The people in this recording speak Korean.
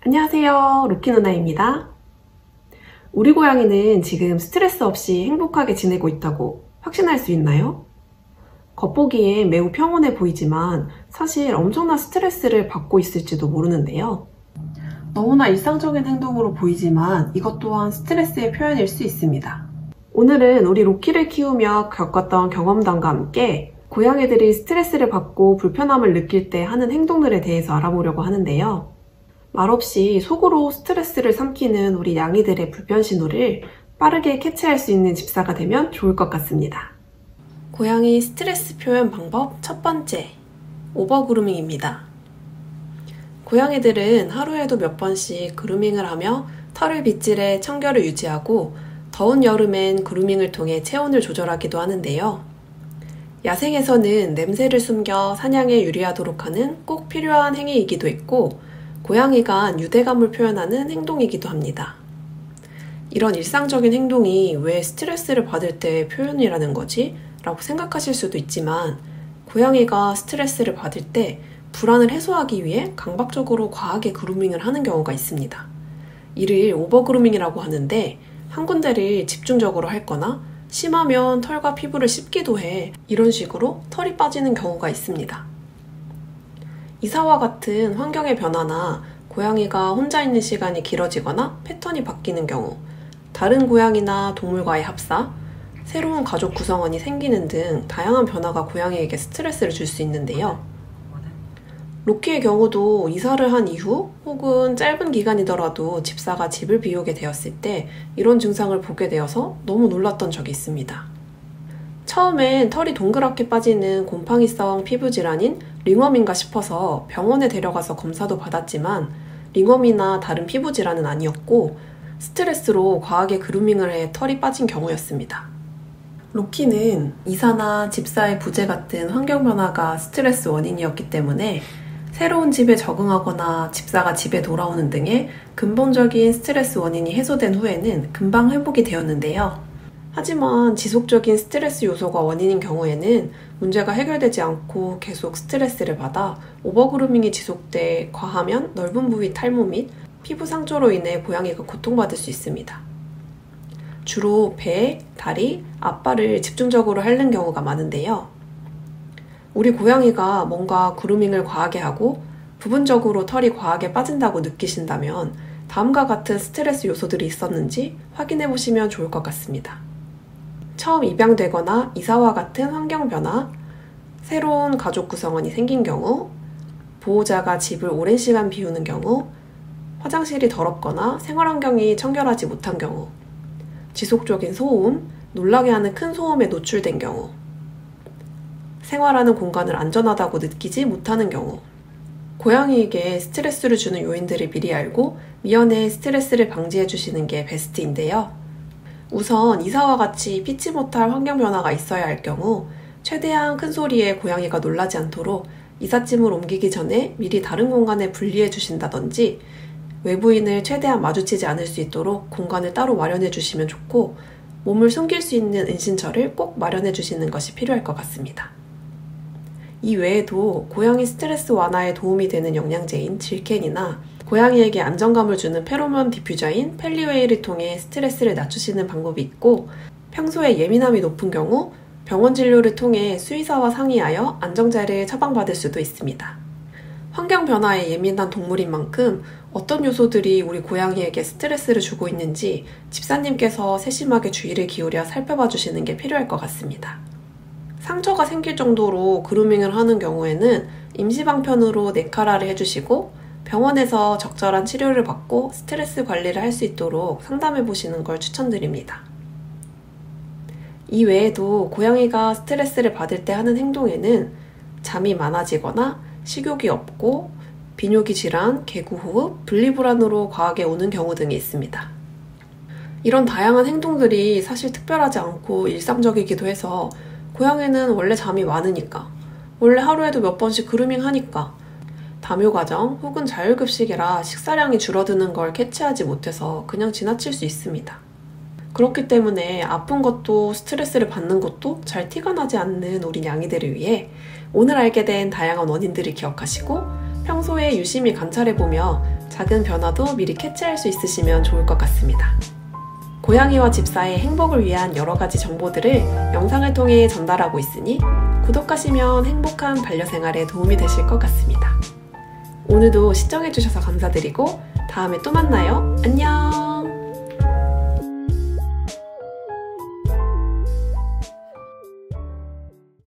안녕하세요, 로키 누나입니다. 우리 고양이는 지금 스트레스 없이 행복하게 지내고 있다고 확신할 수 있나요? 겉보기엔 매우 평온해 보이지만 사실 엄청난 스트레스를 받고 있을지도 모르는데요. 너무나 일상적인 행동으로 보이지만 이것 또한 스트레스의 표현일 수 있습니다. 오늘은 우리 로키를 키우며 겪었던 경험담과 함께 고양이들이 스트레스를 받고 불편함을 느낄 때 하는 행동들에 대해서 알아보려고 하는데요. 말없이 속으로 스트레스를 삼키는 우리 양이들의 불편 신호를 빠르게 캐치할 수 있는 집사가 되면 좋을 것 같습니다. 고양이 스트레스 표현 방법 첫 번째, 오버그루밍입니다. 고양이들은 하루에도 몇 번씩 그루밍을 하며 털을 빗질해 청결을 유지하고 더운 여름엔 그루밍을 통해 체온을 조절하기도 하는데요. 야생에서는 냄새를 숨겨 사냥에 유리하도록 하는 꼭 필요한 행위이기도 했고, 고양이가 유대감을 표현하는 행동이기도 합니다. 이런 일상적인 행동이 왜 스트레스를 받을 때의 표현이라는 거지? 라고 생각하실 수도 있지만, 고양이가 스트레스를 받을 때 불안을 해소하기 위해 강박적으로 과하게 그루밍을 하는 경우가 있습니다. 이를 오버그루밍이라고 하는데, 한 군데를 집중적으로 할 거나 심하면 털과 피부를 씹기도 해 이런 식으로 털이 빠지는 경우가 있습니다. 이사와 같은 환경의 변화나 고양이가 혼자 있는 시간이 길어지거나 패턴이 바뀌는 경우, 다른 고양이나 동물과의 합사, 새로운 가족 구성원이 생기는 등 다양한 변화가 고양이에게 스트레스를 줄 수 있는데요. 로키의 경우도 이사를 한 이후 혹은 짧은 기간이더라도 집사가 집을 비우게 되었을 때 이런 증상을 보게 되어서 너무 놀랐던 적이 있습니다. 처음엔 털이 동그랗게 빠지는 곰팡이성 피부 질환인 링웜인가 싶어서 병원에 데려가서 검사도 받았지만 링웜이나 다른 피부 질환은 아니었고 스트레스로 과하게 그루밍을 해 털이 빠진 경우였습니다. 로키는 이사나 집사의 부재 같은 환경 변화가 스트레스 원인이었기 때문에 새로운 집에 적응하거나 집사가 집에 돌아오는 등의 근본적인 스트레스 원인이 해소된 후에는 금방 회복이 되었는데요. 하지만 지속적인 스트레스 요소가 원인인 경우에는 문제가 해결되지 않고 계속 스트레스를 받아 오버그루밍이 지속돼 과하면 넓은 부위 탈모 및 피부 상처로 인해 고양이가 고통받을 수 있습니다. 주로 배, 다리, 앞발을 집중적으로 핥는 경우가 많은데요. 우리 고양이가 뭔가 그루밍을 과하게 하고 부분적으로 털이 과하게 빠진다고 느끼신다면 다음과 같은 스트레스 요소들이 있었는지 확인해 보시면 좋을 것 같습니다. 처음 입양되거나 이사와 같은 환경 변화, 새로운 가족 구성원이 생긴 경우, 보호자가 집을 오랜 시간 비우는 경우, 화장실이 더럽거나 생활환경이 청결하지 못한 경우, 지속적인 소음, 놀라게 하는 큰 소음에 노출된 경우, 생활하는 공간을 안전하다고 느끼지 못하는 경우, 고양이에게 스트레스를 주는 요인들을 미리 알고 미연에 스트레스를 방지해 주시는 게 베스트인데요. 우선 이사와 같이 피치 못할 환경 변화가 있어야 할 경우 최대한 큰 소리에 고양이가 놀라지 않도록 이삿짐을 옮기기 전에 미리 다른 공간에 분리해 주신다든지 외부인을 최대한 마주치지 않을 수 있도록 공간을 따로 마련해 주시면 좋고 몸을 숨길 수 있는 은신처를 꼭 마련해 주시는 것이 필요할 것 같습니다. 이 외에도 고양이 스트레스 완화에 도움이 되는 영양제인 질켄이나 고양이에게 안정감을 주는 페로몬 디퓨저인 펠리웨이를 통해 스트레스를 낮추시는 방법이 있고 평소에 예민함이 높은 경우 병원 진료를 통해 수의사와 상의하여 안정제를 처방받을 수도 있습니다. 환경 변화에 예민한 동물인 만큼 어떤 요소들이 우리 고양이에게 스트레스를 주고 있는지 집사님께서 세심하게 주의를 기울여 살펴봐 주시는 게 필요할 것 같습니다. 상처가 생길 정도로 그루밍을 하는 경우에는 임시방편으로 네카라를 해주시고 병원에서 적절한 치료를 받고 스트레스 관리를 할 수 있도록 상담해 보시는 걸 추천드립니다. 이 외에도 고양이가 스트레스를 받을 때 하는 행동에는 잠이 많아지거나 식욕이 없고 비뇨기 질환, 개구호흡, 분리불안으로 과하게 우는 경우 등이 있습니다. 이런 다양한 행동들이 사실 특별하지 않고 일상적이기도 해서 고양이는 원래 잠이 많으니까, 원래 하루에도 몇 번씩 그루밍 하니까, 다묘과정 혹은 자율급식이라 식사량이 줄어드는 걸 캐치하지 못해서 그냥 지나칠 수 있습니다. 그렇기 때문에 아픈 것도 스트레스를 받는 것도 잘 티가 나지 않는 우리 냥이들을 위해 오늘 알게 된 다양한 원인들을 기억하시고 평소에 유심히 관찰해보며 작은 변화도 미리 캐치할 수 있으시면 좋을 것 같습니다. 고양이와 집사의 행복을 위한 여러 가지 정보들을 영상을 통해 전달하고 있으니 구독하시면 행복한 반려생활에 도움이 되실 것 같습니다. 오늘도 시청해주셔서 감사드리고 다음에 또 만나요. 안녕!